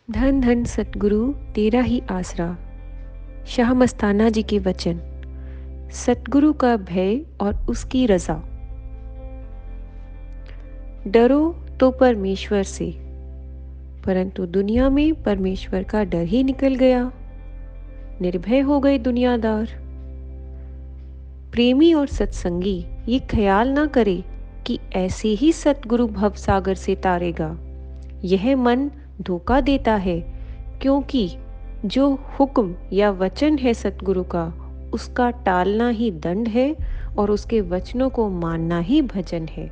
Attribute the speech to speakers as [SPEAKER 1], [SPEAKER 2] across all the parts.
[SPEAKER 1] धन धन सतगुरु तेरा ही आसरा। शाह मस्ताना जी के वचन। सतगुरु का भय और उसकी रजा। डरो तो परमेश्वर से, परंतु दुनिया में परमेश्वर का डर ही निकल गया। निर्भय हो गए दुनियादार। प्रेमी और सत्संगी ये ख्याल ना करे कि ऐसे ही सतगुरु भवसागर से तारेगा। यह मन धोखा देता है, क्योंकि जो हुक्म या वचन है सतगुरु का, उसका टालना ही दंड है और उसके वचनों को मानना ही भजन है।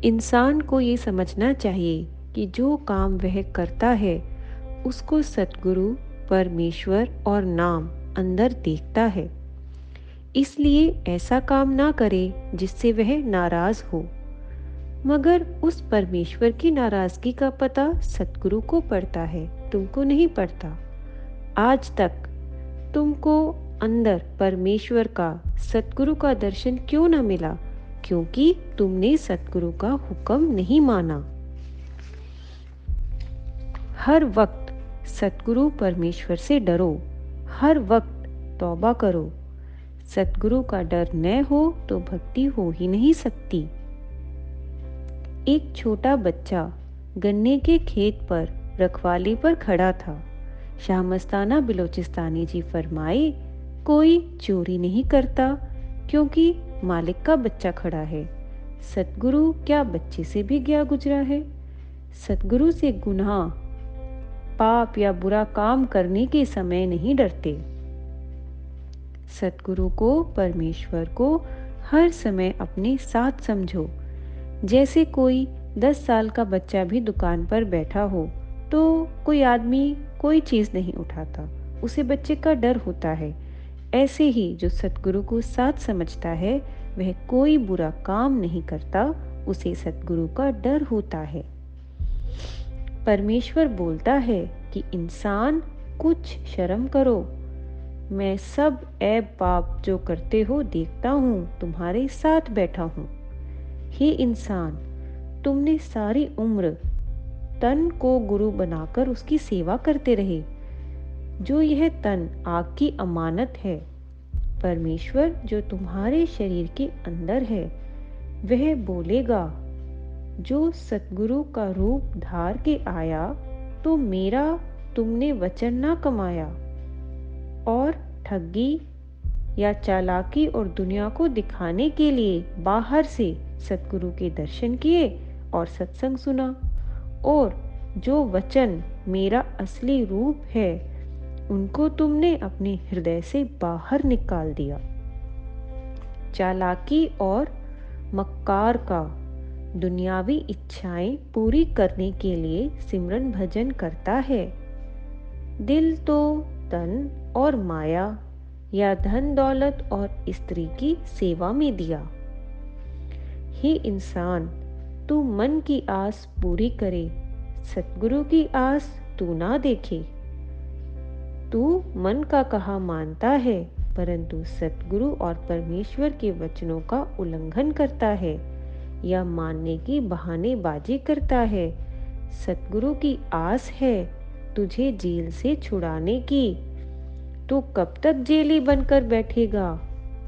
[SPEAKER 1] इंसान को ये समझना चाहिए कि जो काम वह करता है उसको सतगुरु, परमेश्वर और नाम अंदर देखता है। इसलिए ऐसा काम ना करे जिससे वह नाराज हो। मगर उस परमेश्वर की नाराजगी का पता सतगुरु को पड़ता है, तुमको नहीं पड़ता। आज तक तुमको अंदर परमेश्वर का, सतगुरु का दर्शन क्यों ना मिला? क्योंकि तुमने सतगुरु का हुक्म नहीं माना। हर वक्त सतगुरु परमेश्वर से डरो। हर वक्त तौबा करो। सतगुरु का डर न हो तो भक्ति हो ही नहीं सकती। एक छोटा बच्चा गन्ने के खेत पर रखवाली पर खड़ा था। शाह मस्ताना बिलोचिस्तानी जी फरमाए, कोई चोरी नहीं करता क्योंकि मालिक का बच्चा खड़ा है। सतगुरु क्या बच्चे से भी गया गुजरा है? सतगुरु से गुनाह, पाप या बुरा काम करने के समय नहीं डरते। सतगुरु को, परमेश्वर को हर समय अपने साथ समझो। जैसे कोई 10 साल का बच्चा भी दुकान पर बैठा हो तो कोई आदमी कोई चीज नहीं उठाता, उसे बच्चे का डर होता है। ऐसे ही जो सतगुरु को साथ समझता है वह कोई बुरा काम नहीं करता, उसे सतगुरु का डर होता है। परमेश्वर बोलता है कि इंसान कुछ शर्म करो। मैं सब ऐब पाप जो करते हो देखता हूँ, तुम्हारे साथ बैठा हूँ। हे इंसान, तुमने सारी उम्र तन को गुरु बनाकर उसकी सेवा करते रहे। जो यह तन आग की अमानत है, परमेश्वर जो तुम्हारे शरीर के अंदर है वह बोलेगा, जो सतगुरु का रूप धार के आया तो मेरा तुमने वचन ना कमाया और ठगी या चालाकी और दुनिया को दिखाने के लिए बाहर से सतगुरु के दर्शन किए और सत्संग सुना, और जो वचन मेरा असली रूप है उनको तुमने अपने हृदय से बाहर निकाल दिया। चालाकी और मक्कार का दुनियावी इच्छाएं पूरी करने के लिए सिमरन भजन करता है। दिल तो तन और माया या धन दौलत और स्त्री की सेवा में दिया। हे इंसान, तू मन की आस पूरी करे, सतगुरु की आस तू ना देखे। तू मन का कहा मानता है, परंतु सतगुरु और परमेश्वर के वचनों का उल्लंघन करता है या मानने की बहानेबाजी करता है। सतगुरु की आस है तुझे जेल से छुड़ाने की। तू कब तक जेली बनकर बैठेगा?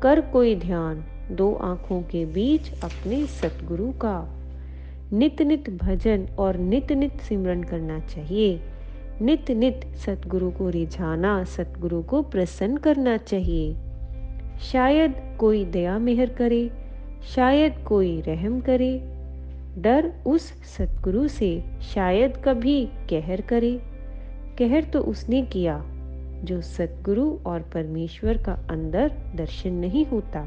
[SPEAKER 1] कर कोई ध्यान दो आंखों के बीच अपने सतगुरु का। नित नित भजन और नित नित सिमरन करना चाहिए। नित नित सतगुरु को रिझाना, सतगुरु को प्रसन्न करना चाहिए। शायद कोई दया मेहर करे, शायद कोई रहम करे। डर उस सतगुरु से शायद कभी कहर करे। कहर तो उसने किया जो सतगुरु और परमेश्वर का अंदर दर्शन नहीं होता।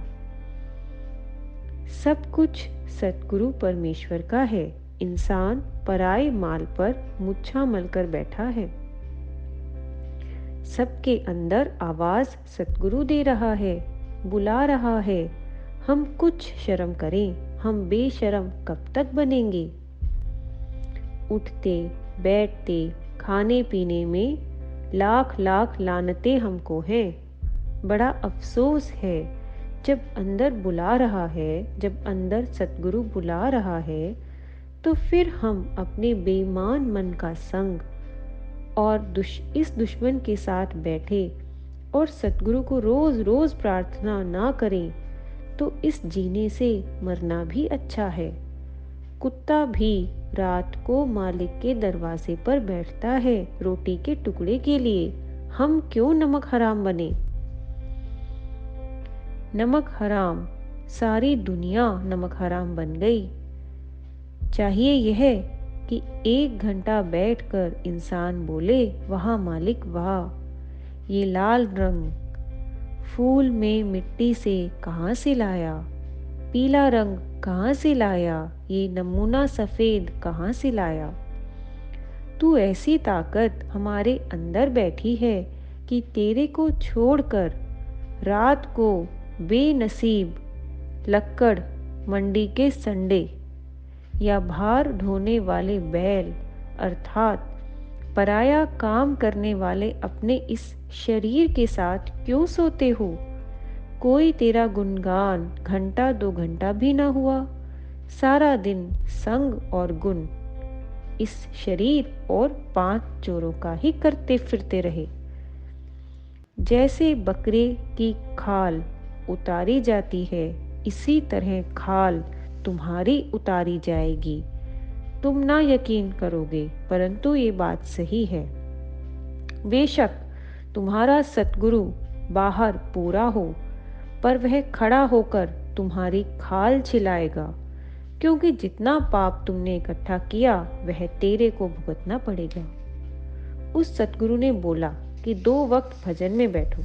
[SPEAKER 1] सब कुछ सतगुरु परमेश्वर का है। इंसान पराए माल पर मुच्छा मलकर बैठा है। सबके अंदर आवाज सतगुरु दे रहा है, बुला रहा है। हम कुछ शर्म करें, हम बेशर्म कब तक बनेंगे? उठते बैठते खाने पीने में लाख लाख लानतें हमको हैं। बड़ा अफसोस है, जब अंदर बुला रहा है, जब अंदर सतगुरु बुला रहा है, तो फिर हम अपने बेईमान मन का संग, और इस दुश्मन के साथ बैठे और सतगुरु को रोज रोज प्रार्थना ना करें तो इस जीने से मरना भी अच्छा है। कुत्ता भी रात को मालिक के दरवाजे पर बैठता है रोटी के टुकड़े के लिए। हम क्यों नमक हराम बने? नमक हराम, सारी दुनिया नमक हराम बन गई। चाहिए यह कि 1 घंटा बैठकर इंसान बोले, वाह मालिक वाह, ये लाल रंग फूल में मिट्टी से कहाँ से लाया, पीला रंग कहाँ से लाया, ये नमूना सफ़ेद कहाँ से लाया। तू ऐसी ताकत हमारे अंदर बैठी है कि तेरे को छोड़कर रात को बेनसीब लक्कड़ मंडी के संडे या भार ढोने वाले बैल अर्थात पराया काम करने वाले अपने इस शरीर के साथ क्यों सोते हो? कोई तेरा गुणगान घंटा 2 घंटा भी ना हुआ। सारा दिन संग और गुण इस शरीर और 5 चोरों का ही करते फिरते रहे। जैसे बकरे की खाल उतारी जाती है, इसी तरह खाल तुम्हारी उतारी जाएगी। तुम ना यकीन करोगे, परंतु ये बात सही है। बेशक तुम्हारा सतगुरु बाहर पूरा हो, पर वह खड़ा होकर तुम्हारी खाल छिलाएगा, क्योंकि जितना पाप तुमने इकट्ठा किया वह तेरे को भुगतना पड़ेगा। उस सतगुरु ने बोला कि 2 वक्त भजन में बैठो।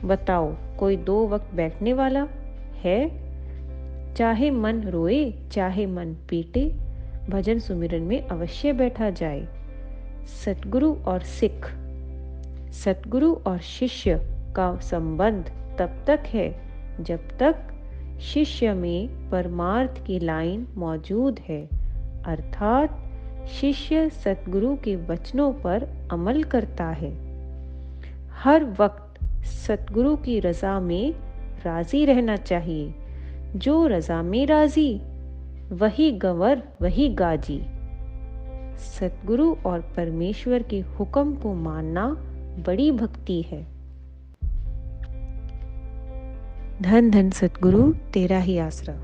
[SPEAKER 1] बताओ कोई 2 वक्त बैठने वाला है? चाहे मन रोए चाहे मन पीटे, भजन सुमिरन में अवश्य बैठा जाए। सतगुरु और सिख, सतगुरु और शिष्य का संबंध तब तक है जब तक शिष्य में परमार्थ की लाइन मौजूद है, अर्थात शिष्य सतगुरु के वचनों पर अमल करता है। हर वक्त सतगुरु की रजा में राजी रहना चाहिए। जो रजा में राजी, वही गंवर वही गाजी। सतगुरु और परमेश्वर के हुक्म को मानना बड़ी भक्ति है। धन धन सतगुरु, तेरा ही आसरा।